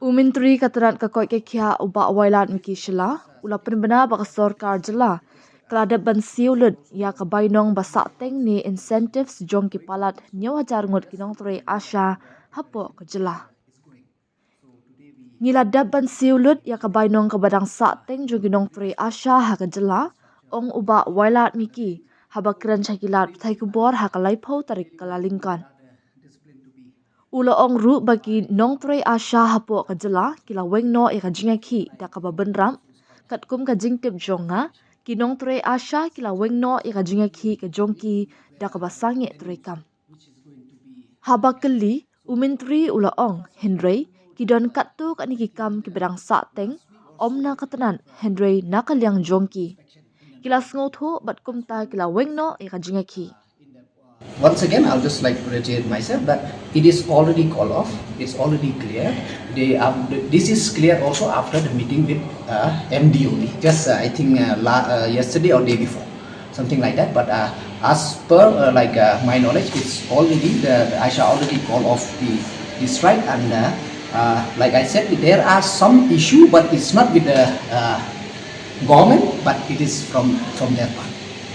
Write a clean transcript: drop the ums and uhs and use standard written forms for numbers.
Myntri kataran kakoi kekia uba wailat miki Syllad ula penbena bak Sorkar jela kelada ban Syllad ya ke bainong basak teng ni incentives jong ki palat nyaw hajar ngut kinong tre ASHA hapo ke jela. Ngilada ban Syllad ya ke bainong ke badang sak teng jong kinong tre ASHA ha ke jela ong uba wailat miki haba keren cakilat thai kubor ha kalai pau tarik kalalingkan. Ula ong ru bagi nong tre ASHA hapo ka jela kila weng no ka jingiakhih da ka babenram kat kum ka jingtip jonga ki nong tre ASHA kila weng no ka jingiakhih ka jongki da ka basangi tre kam. Haba keli Myntri ula ong Henry ki don kat tu ka niki kam ki bedang sak teng om na katanan Henry na kaliang jongki. Kila sngoto bat kum ta kila weng no ka jingiakhih. Once again, I'll just like to reiterate myself that it is already called off. It's already clear. This is clear also after the meeting with MDO. Just I think yesterday or day before, something like that. But as per my knowledge, it's already the ASHA already called off the strike, and like I said, there are some issue, but it's not with the government, but it is from their part.